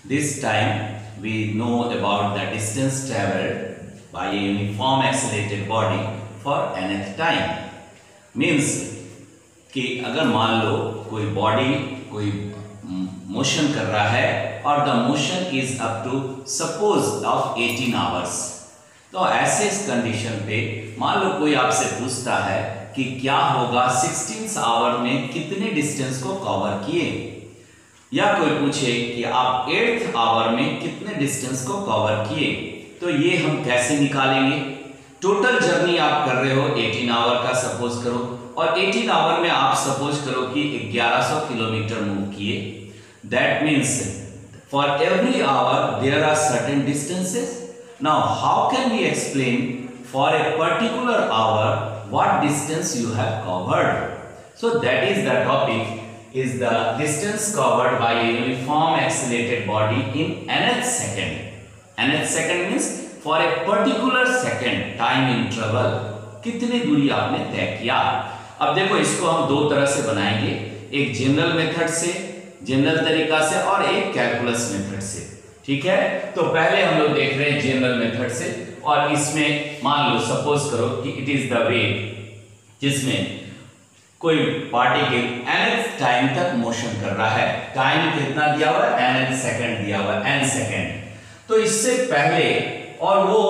This time we know about the distance traveled by a uniform accelerated body for nth time. Means कि अगर मान लो कोई body कोई motion कर रहा है और the motion is up to suppose of 18 hours, तो ऐसे इस कंडीशन पे मान लो कोई आपसे पूछता है कि क्या होगा 16 आवर में कितने डिस्टेंस को कवर किए, या कोई पूछे कि आप 8th आवर में कितने डिस्टेंस को कवर किए, तो ये हम कैसे निकालेंगे। टोटल जर्नी आप कर रहे हो 18 आवर का सपोज करो, और 18 आवर में आप सपोज करो कि 1100 किलोमीटर मूव किए। That means for every hour there are certain distances. Now how can we explain for a particular hour what distance you have covered? So that is the topic, is the distance covered by a uniform accelerated body in nth second. nth second means for a particular second time interval कितनी दूरी आपने तय किया। अब देखो इसको हम दो तरह से बनाएंगे, एक जनरल मेथड से, जनरल तरीका से, और एक कैलकुलस मेथड से। ठीक है, तो पहले हम लोग देख रहे हैं जनरल मेथड से, और इसमें मान लो सपोज करो कि इट इज द वे जिसमें कोई पार्टिकल nth टाइम तक मोशन कर रहा है। टाइम कितना दिया हुआ है, nth सेकंड दिया हुआ है, n सेकंड। तो इससे पहले और वो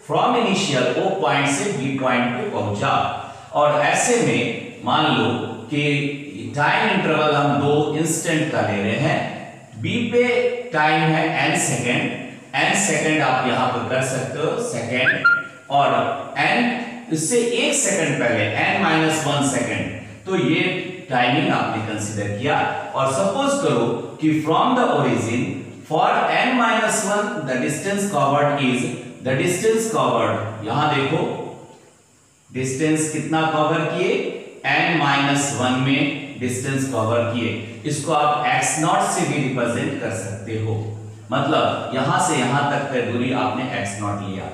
फ्रॉम इनिशियल O पॉइंट से B पॉइंट पे पहुंचा, और ऐसे में मान लो कि टाइम इंटरवल हम 2 इंस्टेंट का ले रहे हैं। B पे टाइम है n सेकंड, n सेकंड आप यहां पर कर सकते हो सेकंड, और n इससे 1 सेकंड पहले n-1 सेकंड, तो ये टाइमिंग आपने कंसीडर किया। और सपोज करो कि from the origin for n-1 the distance covered is, the distance covered, यहां देखो डिस्टेंस कितना कवर किए, n-1 में डिस्टेंस कवर किए। इसको आप x0 से भी रिप्रेजेंट कर सकते हो, मतलब यहां से यहां तक की दूरी आपने x0 लिया।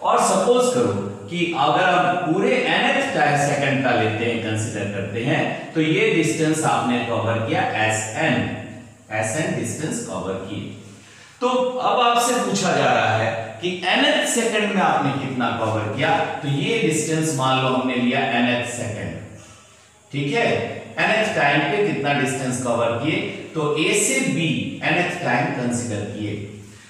और सपोज करो कि अगर हम पूरे nth सेकंड का लेते हैं, कंसीडर करते हैं, तो ये डिस्टेंस आपने कवर किया sn डिस्टेंस कवर किए। तो अब आपसे पूछा जा रहा है कि nth सेकंड में आपने कितना कवर किया, तो ये डिस्टेंस मान लो हमने लिया nth सेकंड। ठीक है, nth टाइम पे कितना डिस्टेंस कवर किए, तो A से B nth टाइम कंसीडर किए,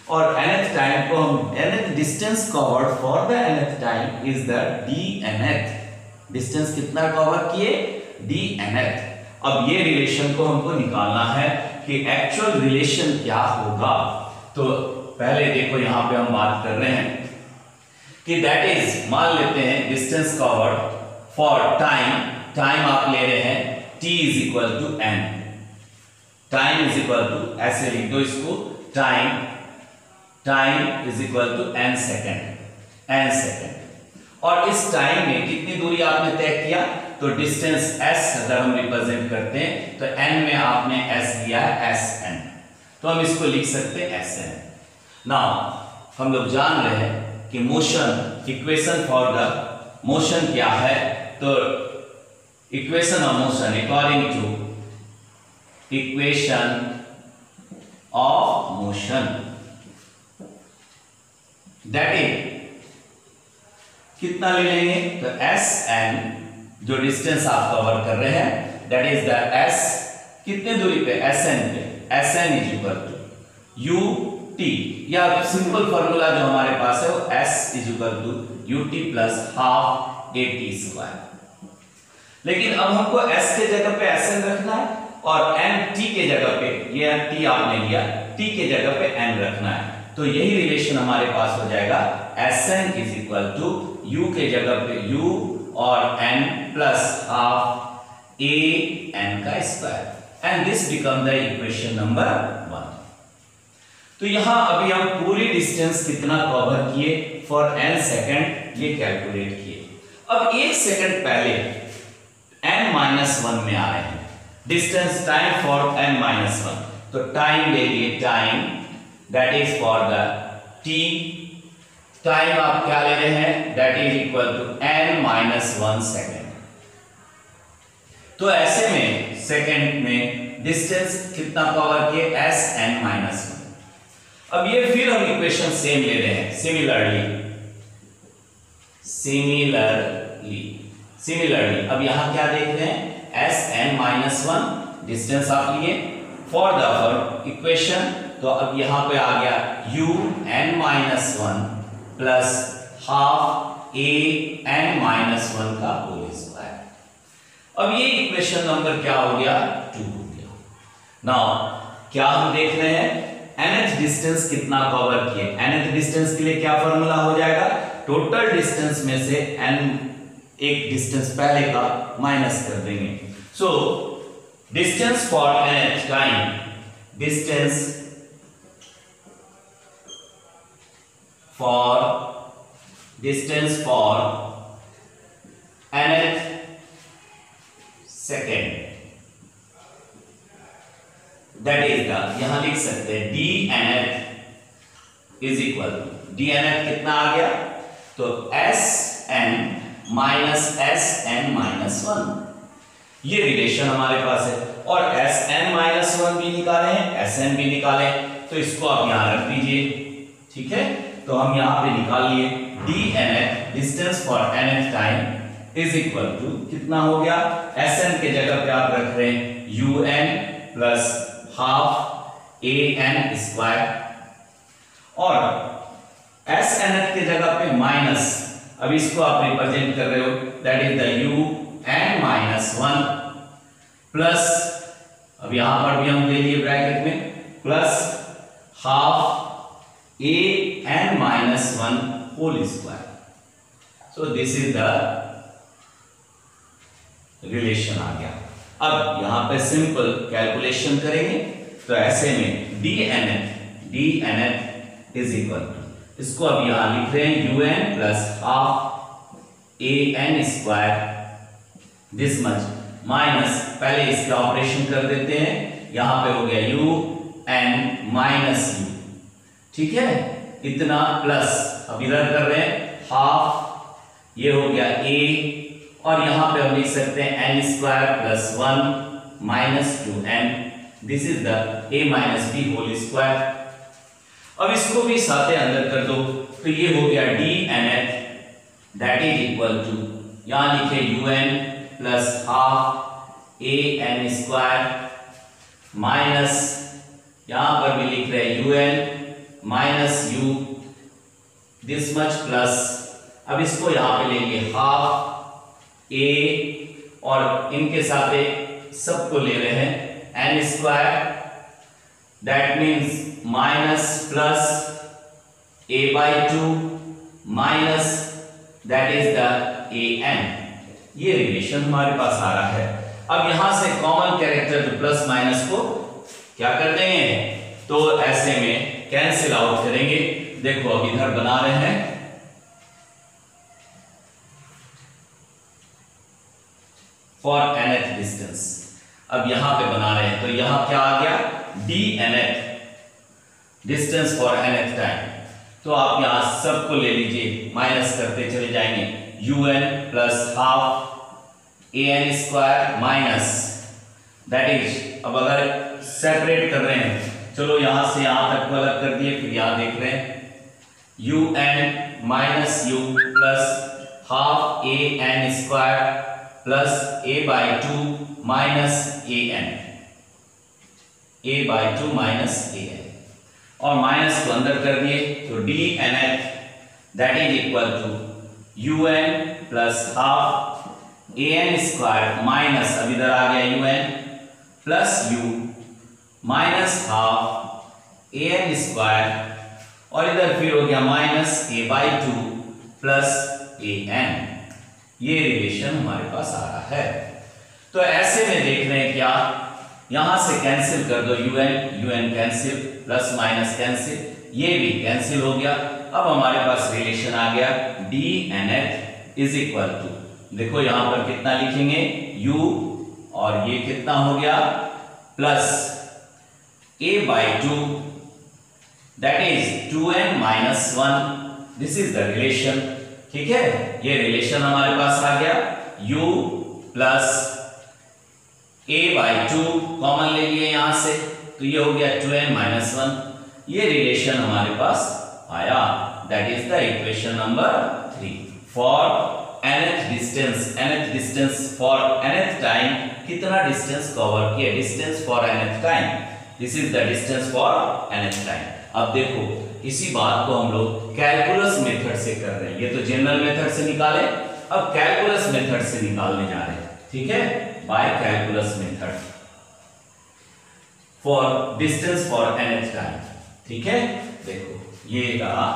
और nth टाइम को हम nth distance covered for the nth time is the dnth। Distance कितना कवर किए, dnth। अब ये रिलेशन को हमको निकालना है कि एक्चुअल रिलेशन क्या होगा। तो पहले देखो यहां पे हम बात कर रहे हैं कि दैट इज, मान लेते हैं distance covered for time, time आप ले रहे हैं t is equal to n, time is equal to, ऐसे लिख दो इसको, time is equal to n second. और इस टाइम में कितनी दूरी आपने तय किया, तो डिस्टेंस s अगर हम रिप्रेजेंट करते हैं तो n में आपने s दिया है sn, तो हम इसको लिख सकते हैं sn। नाउ हम लोग जान रहे हैं कि motion, equation for the motion क्या है, तो equation of motion according to equation of motion, that is कितना ले लेंगे, तो sn जो डिस्टेंस आप कवर कर रहे हैं, दैट इज द s कितने दूरी पे, sn पे, sn is equal to ut, या सिंपल फार्मूला जो हमारे पास है वो s is equal to ut plus half at square. लेकिन अब हमको s के जगह पे sn रखना है, और n t के जगह पे, ये t आपने लिया, t के जगह पे n रखना है, तो यही रिलेशन हमारे पास हो जाएगा sn is equal to u के जगह पे u और n plus half a n का square, and this become the equation number 1। तो यहां अभी हम पूरी डिस्टेंस कितना कवर किए फॉर n सेकंड, ये कैलकुलेट किए। अब 1 सेकंड पहले n-1 में आ रहे हैं, डिस्टेंस टाइम फॉर n-1, तो टाइम ले लिए, time that is for the t, time आप क्या ले रहे हैं, that is equal to n-1 second. तो ऐसे में सेकंड में डिस्टेंस कितना कवर किए, sn-1, अब ये फिर हम इक्वेशन सेम ले रहे हैं, सिमिलरली अब यहां क्या देख रहे हैं, Sn-1 डिस्टेंस आप लिए फॉर द इक्वेशन, तो अब यहां पे आ गया un-1 प्लस हाफ an-1 का होल स्क्वायर। अब ये इक्वेशन नंबर क्या हो गया, 2 हो गया। नाउ क्या हम देख रहे हैं, nth डिस्टेंस कितना कवर किए, nth डिस्टेंस के लिए क्या फॉर्मूला हो जाएगा, टोटल डिस्टेंस में से n एक डिस्टेंस पहले का माइनस कर देंगे। So distance for nth time, distance for nth second, that is the, यहां लिख सकते हैं dnth is equal to, dnth कितना आ गया, तो Sn माइनस Sn-1, ये रिलेशन हमारे पास है, और Sn-1 भी निकाले हैं, Sn भी निकाले, तो इसको आप यहां रख दीजिए, ठीक है। तो हम यहां पे निकाल लिए dnth distance for nth time is equal to कितना हो गया, Sn के जगह पे आप रख रहे हैं un plus half an square, और Snth के जगह पे माइनस, अब इसको आप रिप्रेजेंट कर रहे हो, that is the un-1 plus, अब यहां पर भी हम ले लिए ब्रैकेट में, plus half an-1 whole square. So this is the relation आ गया। अब यहां पे सिंपल कैलकुलेशन करेंगे, तो ऐसे में dnth इज इक्वल टू, इसको अब यहां लिख रहे हैं un plus half an square, this much minus, पहले इसका ऑपरेशन कर देते हैं, यहां पे हो गया un माइनस u, ठीक है, इतना प्लस, अब इधर कर रहे हैं हाफ, ये हो गया a, और यहां पे हम लिख सकते हैं n square plus 1 minus 2n, this is the a minus b whole square. अब इसको भी साथ अंदर कर दो, तो ये हो गया dnth that is equal to, यहां लिखे un plus half an square minus, यहां पर भी लिख रहे हैं un minus u, this much plus, अब इसको यहां पे ले लिए हाफ a, और इनके साथ सबको ले रहे हैं n square, that means minus plus a/2 minus that is the an, ये रिलेशन हमारे पास आ रहा है। अब यहां से कॉमन कैरेक्टर प्लस माइनस को क्या कर देंगे, तो ऐसे में कैंसिल आउट करेंगे। देखो अब इधर बना रहे हैं फॉर nth डिस्टेंस, अब यहां पे बना रहे हैं, तो यहां क्या आ गया, dnth distance for nth time, तो आप यहां सबको ले लीजिए, माइनस करते चले जाएंगे, un plus half an square minus, that is, अब अगर सेपरेट कर रहे हैं, चलो यहां से यहां तक को अलग कर दिए, फिर यहां देख रहे हैं un minus u plus half an square plus a/2 minus a/2 minus an, और माइनस को अंदर कर दिए, तो dnth that is equal to un plus half an square minus, अब इधर आ गया un plus u minus half an square, और इधर फिर हो गया माइनस a/2 प्लस an, ये रिलेशन हमारे पास आ रहा है। तो ऐसे में देख रहे हैं क्या, यहां से कैंसिल कर दो, un cancel, plus minus cancel, ये भी कैंसिल हो गया। अब हमारे पास रिलेशन आ गया dnth इज इक्वल टू, देखो यहां पर कितना लिखेंगे u, और ये कितना हो गया plus a/2 that is 2n minus 1, this is the relation, ठीक है, ये रिलेशन हमारे पास आ गया, u प्लस a/2 कॉमन ले लिए यहां से, तो ये हो गया 2n माइनस 1, ये रिलेशन हमारे पास आया, that is the equation number 3 for nth distance for nth time कितना डिस्टेंस कवर किया, distance for nth time, this is the distance for nth time. अब देखो इसी बात को हम लोग कैलकुलस मेथड से कर रहे हैं, ये तो जनरल मेथड से निकाले, अब कैलकुलस मेथड से निकालने जा रहे हैं, ठीक है, by calculus method for distance for nth time, ठीक है। देखो ये रहा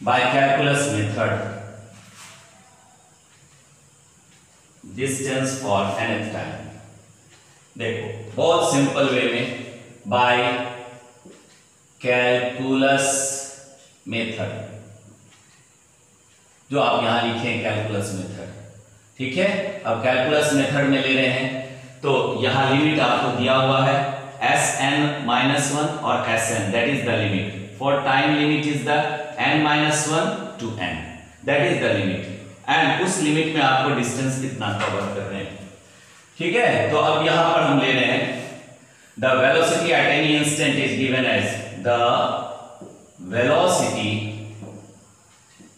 by calculus method distance for nth time. देखो बहुत सिंपल वे में बाय कैलकुलस मेथड, जो आप यहां लिखे कैलकुलस मेथड, ठीक है। अब कैलकुलस मेथड में ले रहे हैं तो यहां लिमिट आपको दिया हुआ है Sn-1 और Sn, that is the limit for time, limit is the n-1 to n, that is the limit, and उस लिमिट में आपको डिस्टेंस कितना कवर कर रहे हैं, ठीक है। तो अब यहां पर हम ले रहे हैं the velocity at any instant is given as the velocity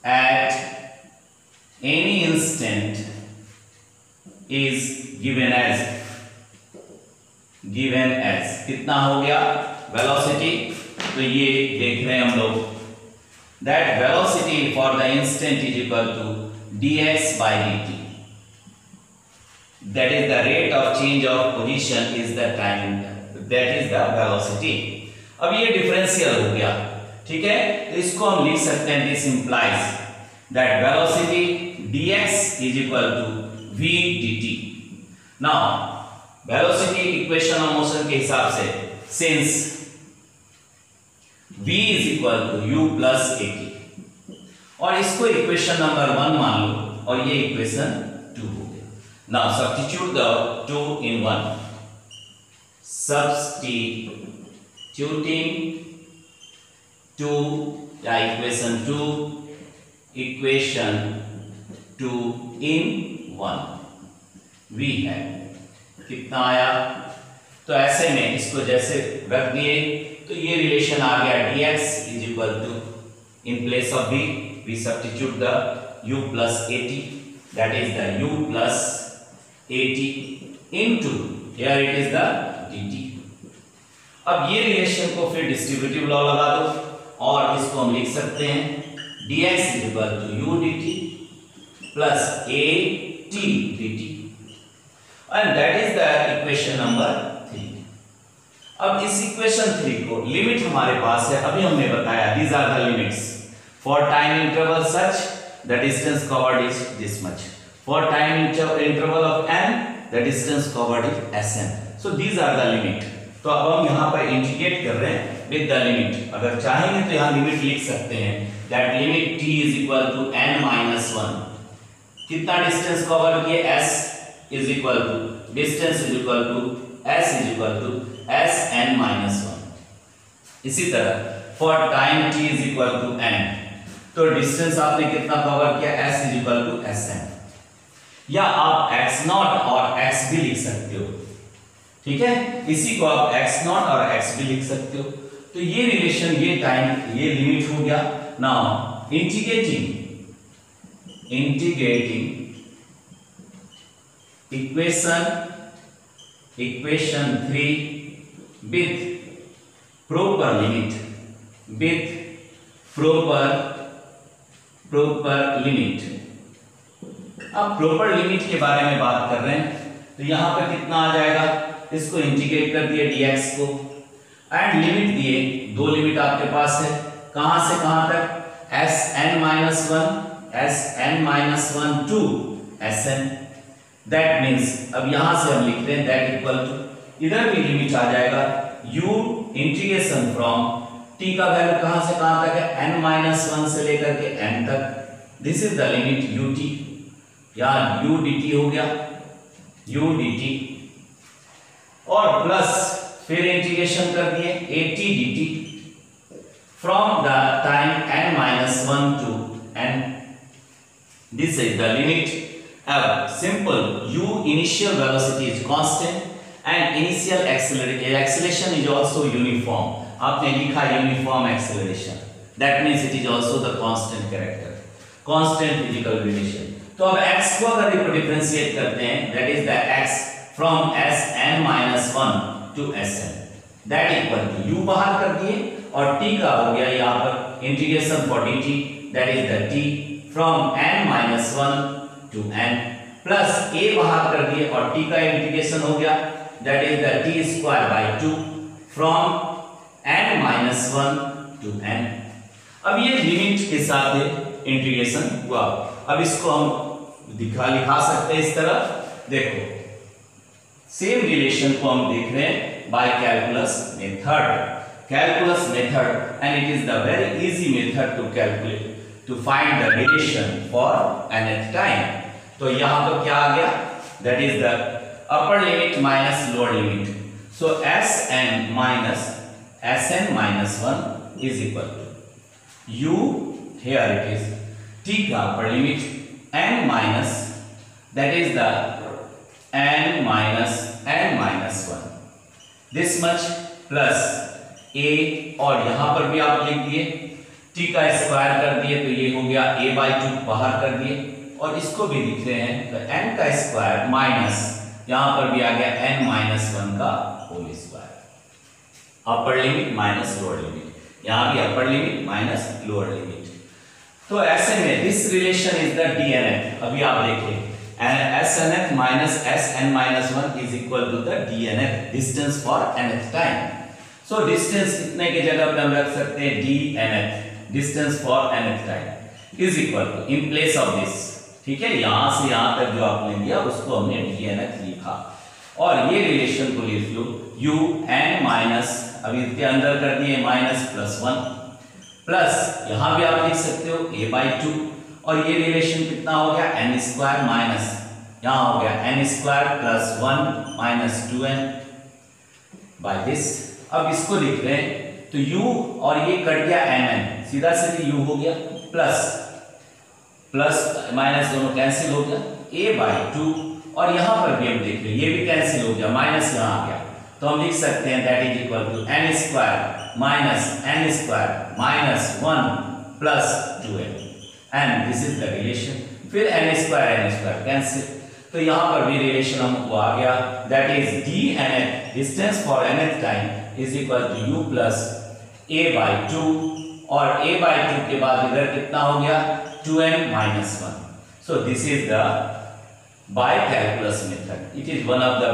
at any instant is given as कितना हो गया वेलोसिटी, तो ये देख रहे हैं हम लोग that velocity for the instant is equal to dx by dt, that is the rate of change of position is the time, that is the velocity। अब ये डिफरेंशियल हो गया, ठीक है, तो इसको हम लिख सकते हैं this implies that velocity dx is equal to v dt। Now velocity equation of motion के हिसाब से since v is equal to u plus at, और इसको इक्वेशन नंबर 1 मान लो और ये इक्वेशन 2 हो गया। Now substitute the 2 in 1, substituting 2 या इक्वेशन 2 in 1 v है, कितना आया, तो ऐसे में इसको जैसे रख दिए तो ये रिलेशन आ गया dx is equal to in place of v we substitute the u plus at, that is the u plus at into here it is the dt। अब ये रिलेशन को फिर डिस्ट्रीब्यूटिव लॉ लगा दो और इसको हम लिख सकते हैं dx is equal to u dt plus at dt, and that is the equation number 3। अब इस इक्वेशन 3 को लिमिट हमारे पास है, अभी हमने बताया these are the limits for time interval such the distance covered is this much, for time interval of n the distance covered is sn, so these are the limit। तो अब हम यहाँ पर इंटीग्रेट कर रहे हैं with the limit, अगर चाहेंगे तो यहाँ लिमिट लिख सकते हैं that limit t is equal to n-1, कितना डिस्टेंस कवर किए s is equal to distance is equal to s is equal to sn-1। इसी तरह for time t is equal to n, तो डिस्टेंस आपने कितना कवर किया s is equal to sn, या आप x0 और x भी लिख सकते हो, ठीक है, इसी को आप x0 और x भी लिख सकते हो। तो ये रिलेशन, ये टाइम, ये लिमिट हो गया। Now integrating equation 3 with proper limit, अब प्रॉपर लिमिट के बारे में बात कर रहे हैं, तो यहां पर कितना आ जाएगा, इसको इंटीग्रेट कर दिए dx को, एंड लिमिट दिए, दो लिमिट आपके पास है, कहां से कहां तक, Sn-1 to Sn, that means अब यहां से हम लिखते हैं दैट इक्वल टू, इधर भी लिमिट आ जाएगा u इंटीग्रेशन फ्रॉम t का वैल्यू कहां से कहां तक है, n-1 से लेकर के n तक, this is the limit ut, या u dt हो गया, u dt, और प्लस फिर इंटीग्रेशन कर दिए at dt from the time n-1 to n, this is the limit. अब simple u initial velocity is constant and initial acceleration is also uniform, आपने लिखा uniform acceleration, that means it is also the constant character, constant physical relation. तो अब x को अगर differentiate करते हैं, that is the x from Sn - 1 to Sn, that equal to u बाहर कर दिए और t का हो गया यहाँ पर integration for dt, that is the t from n - 1 to n plus a बाहर कर दिए और t का इंटीग्रेशन हो गया, that is the t² 2 from n - 1 to n। अब ये लिमिट के साथ इंटीग्रेशन हुआ। अब इसको हम लिखा सकते हैं इस तरह, देखो सेम रिलेशन को हम देख रहे हैं by calculus method, and it is the very easy method to calculate to find the relation for nth time. तो यहां पर क्या आ गया, that is the upper limit minus lower limit, so Sn - 1 is equal to u, here it is t का upper limit n minus, that is the n minus 1 this much plus a, और यहां पर भी आप लिख दिए t का square कर दिए, तो ये हो गया a/2 बाहर कर दिए, और इसको भी लिख रहे हैं तो n का स्क्वायर माइनस यहां पर भी आ गया n - 1 का whole square, upper limit minus lower limit, यहां भी upper limit minus lower limit. तो ऐसे में this relation is the dnth। अभी आप देखिए Snth minus Sn - 1 is equal to the dnth, distance for nth time। so distance इतने की जगह पे हम रख सकते हैं dnth, distance for nth time is equal to, in place of this, ठीक है, यहां से यहां तक जो आपने लिया उसको हमने dnth लिखा, और ये रिलेशन को लिख लो u n माइनस, अभी इसके अंदर कर दिए माइनस +1 प्लस यहां भी आप लिख सकते हो a/2, और ये रिलेशन कितना हो गया n² माइनस, यहां हो गया n² + 1 - 2n बाय दिस। अब इसको लिख रहे हैं तो u और ये कट गया mn, सीधा सीधी u हो गया, प्लस माइनस दोनों कैंसिल हो गया a/2, और यहां पर भी हम देख रहे हैं ये भी कैंसिल हो गया, माइनस यहां आ गया, तो हम लिख सकते हैं that is equal to n² minus n² - 1 plus 2n, and this is the relation. फिर n² कैंसिल, तो यहां पर भी रिलेशन हमको आ गया, that is dnth, distance for nth time is equal to u plus a/2, और a/2 के बाद इधर कितना हो गया 2n - 1। So this is the by calculus method, it is one of the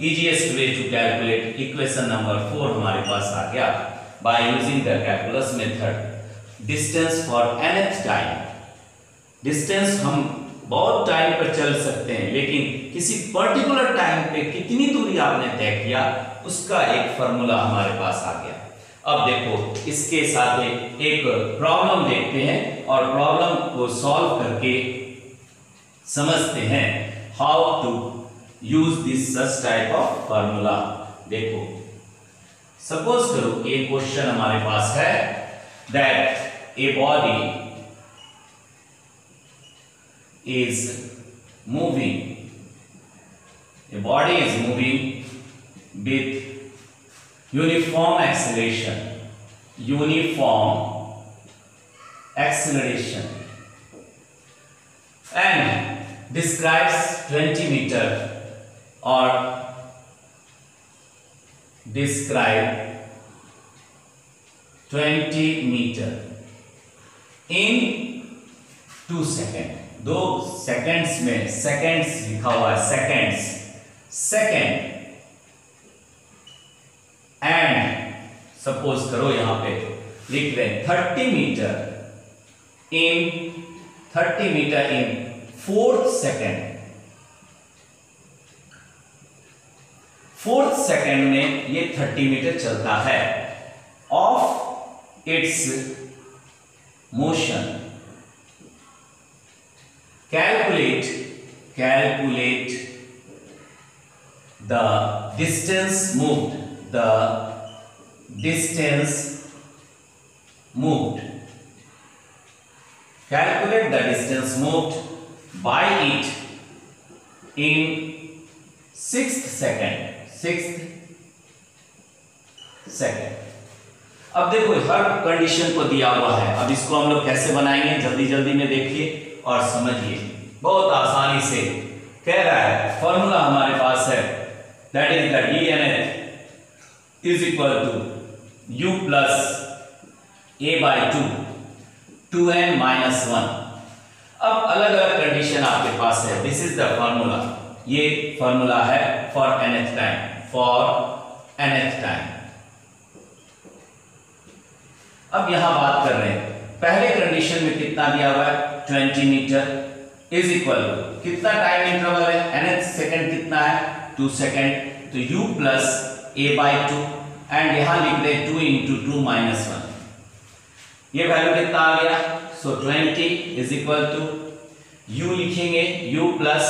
easiest way to calculate. Equation number 4 हमारे पास आ गया by using the calculus method, distance for nth time. Distance हम बहुत टाइम पर चल सकते हैं, लेकिन किसी पर्टिकुलर टाइम पे कितनी दूरी आपने तय किया उसका एक फार्मूला हमारे पास आ गया। अब देखो इसके साथ एक प्रॉब्लम देखते हैं और प्रॉब्लम को सॉल्व करके समझते हैं how to use this such type of formula. देखो सपोज करो एक क्वेश्चन हमारे पास है that a body is moving, a body is moving with uniform acceleration and describes 20 meter or describe 20 meter in 2 seconds। 2 seconds में, seconds लिखा हुआ है, सेकेंड, एंड सपोज करो यहां पे लिख रहे हैं 30 मीटर इन 4th सेकेंड। 4th सेकेंड में ये 30 मीटर चलता है of its motion. calculate the distance moved, calculate the distance moved by it in 6th 6th second. अब देखो हर कंडीशन को दिया हुआ है, अब इसको हम लोग कैसे बनाएंगे जल्दी जल्दी में देखिए और समझिए, बहुत आसानी से कह रहा है। फॉर्मूला हमारे पास है, that is the dnth is equal to u plus a by 2n minus 1। अब अलग अलग कंडीशन आपके पास है, दिस इज द फॉर्मूला, ये फॉर्मूला है for nth time, for nth time. अब यहां बात कर रहे हैं, पहले कंडीशन में कितना दिया हुआ है 20 मीटर इज इक्वल टू कितना टाइम इंटरवल है, nth सेकंड कितना है 2 सेकंड, तो u plus a by 2 and यहां लिख रहे 2 इंटू 2 माइनस 1, ये वैल्यू कितना आ गया, सो 20 इज इक्वल टू u लिखेंगे u प्लस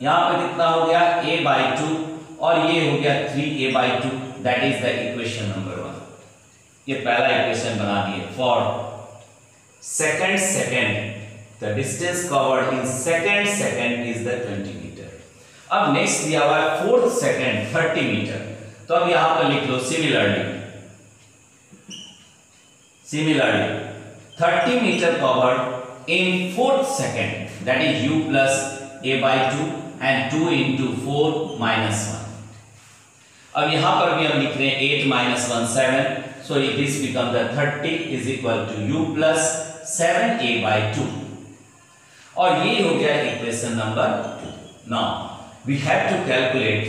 यहां पर कितना हो गया a बाई 2 और ये हो गया 3a by 2, that is the equation number 1। ये पहला इक्वेशन बना दिए। For second the distance covered in second is the 20 metre. अब नेक्स्ट दिया हुआ है फोर्थ सेकंड 30 मीटर, तो अब यहां पर लिख लो similarly 30 metre covered in fourth second, that is u plus a by 2 and 2 into 4 minus 1। अब यहां पर भी हम लिख रहे हैं 8 minus 1 7, so this becomes the 30 is equal to u plus 7a by 2 और ये हो गया equation number 2। Now we have to calculate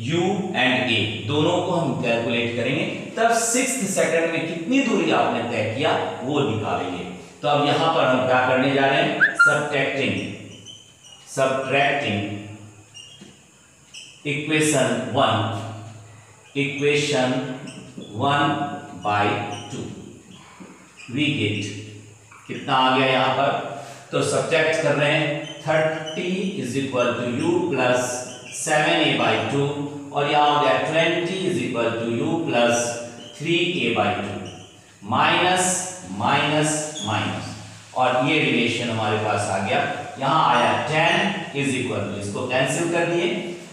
u and a, दोनों को हम कैलकुलेट करेंगे, तब 6th सेकंड में कितनी दूरी आपने तय किया वो निकालेंगे। तो अब यहां पर हम क्या करने जा रहे हैं, subtracting equation 1 by 2 we get कितना आ गया यहां पर, तो सब्ट्रैक्ट कर रहे हैं 30 is equal to u plus 7a by 2 और यहां हो गया 20 is equal to u plus 3a by 2 minus minus minus और ये रिलेशन हमारे पास आ गया, यहां आया 10 इज इक्वल टू, इसको कैंसिल कर दिए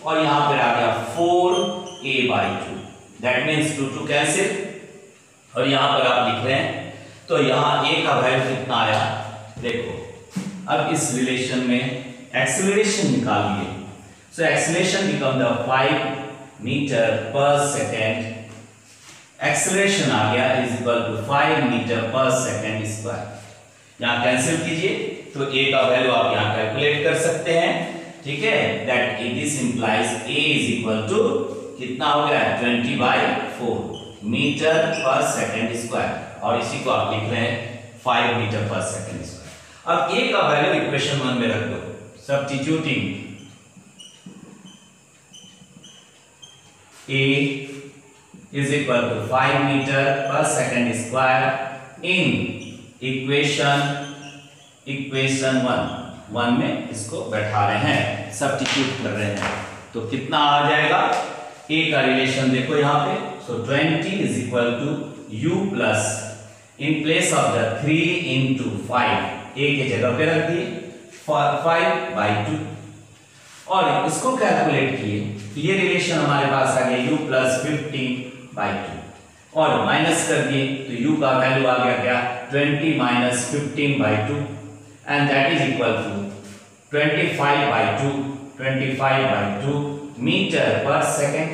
और यहां पर आ गया 4a by 2, that means 2 cancel और यहां पर आप लिख रहे हैं, तो यहां a का वैल्यू कितना आया देखो। अब इस रिलेशन में एक्सेलरेशन निकालिए, so acceleration become the 5 metre per second, acceleration आ गया is equal to 5 metre per second square. यहां कैंसिल कीजिए तो a का वैल्यू आप यहां कैलकुलेट कर सकते हैं, ठीक है, that this implies a is equal to कितना हो गया 20/4 मीटर पर सेकेंड स्क्वायर और इसी को आप लिख रहे हैं 5 मीटर पर सेकेंड स्क्वायर। अब a का वैल्यू इक्वेशन 1 में रख दो, substituting a is equal to 5 metre per second square in equation 1 में इसको बैठा रहे हैं, सब्स्टिट्यूट कर रहे हैं, तो कितना आ जाएगा, a का रिलेशन देखो यहाँ पे, so 20 is equal to u plus in place of the 3 into 5 a के जगह पे रख दिए 5 by 2 और इसको कैलकुलेट किए तो ये रिलेशन हमारे पास आ गया u plus 15 by 2 और माइनस कर दिए तो u का वैल्यू आ गया क्या 20 minus 15 by 2 and that is equal to 25 by 2 metre per second.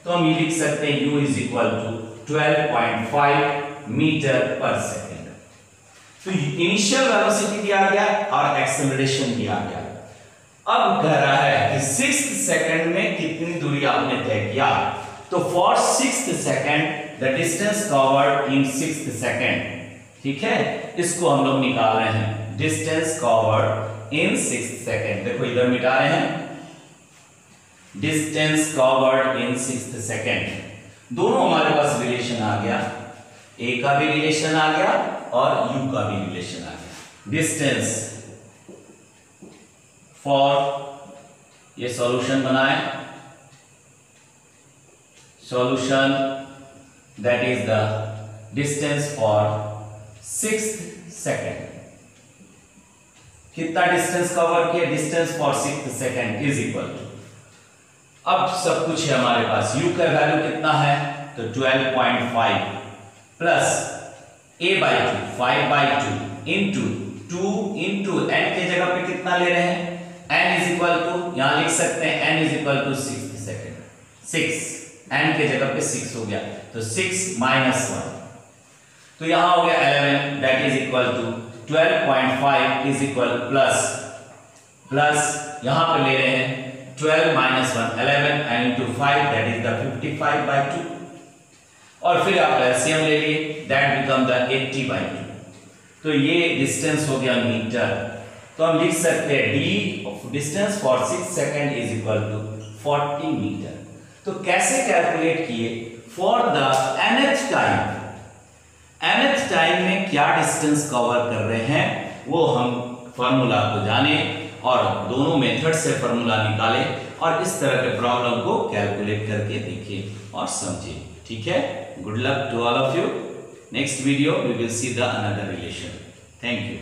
तो हम ये लिख सकते हैं u is equal to 12.5 metre per second. तो इनिशियल वेलोसिटी दिया गया और एक्सेलरेशन दिया गया। अब कह रहा है कि 6th सेकंड में कितनी दूरी आपने तय किया, तो for 6th second the distance covered in 6th second, ठीक है, इसको हम लोग निकाल रहे हैं, डिस्टेंस कवर्ड इन 6th सेकंड। देखो इधर मिटा रहे हैं, डिस्टेंस कवर्ड इन 6th सेकंड, दोनों हमारे पास रिलेशन आ गया, a का भी रिलेशन आ गया और u का भी रिलेशन आ गया। डिस्टेंस फॉर, ये सॉल्यूशन बनाए, solution that is the distance for 6th second, कितना डिस्टेंस कवर किया, distance for 6th second is equal to अब सब कुछ है हमारे पास, u का वैल्यू कितना है, तो 12.5 plus a/2 5/2 into 2 into n के जगह पे कितना ले रहे हैं, n इज इक्वल टू, यहां लिख सकते हैं n is equal to 6 second, 6 n के जगह पे 6 हो गया, तो 6 माइनस 1, तो यहां हो गया 11 that is equal to 12.5 is equal plus यहां पे ले रहे हैं 12 minus 1 11 and into 5 that is the 55/2, और फिर आप एलसीएम ले लिए दैट बिकम द 80/2, तो ये डिस्टेंस हो गया मीटर, तो हम लिख सकते हैं d distance for 6 second is equal to 40 metre. तो कैसे कैलकुलेट किए, for the nth time, nth time में क्या डिस्टेंस कवर कर रहे हैं वो हम फॉर्मूला को जाने और दोनों मेथड से फॉर्मूला निकाले और इस तरह के प्रॉब्लम को कैलकुलेट करके देखें और समझें। ठीक है, good luck to all of you. Next video we will see the another relation. Thank you.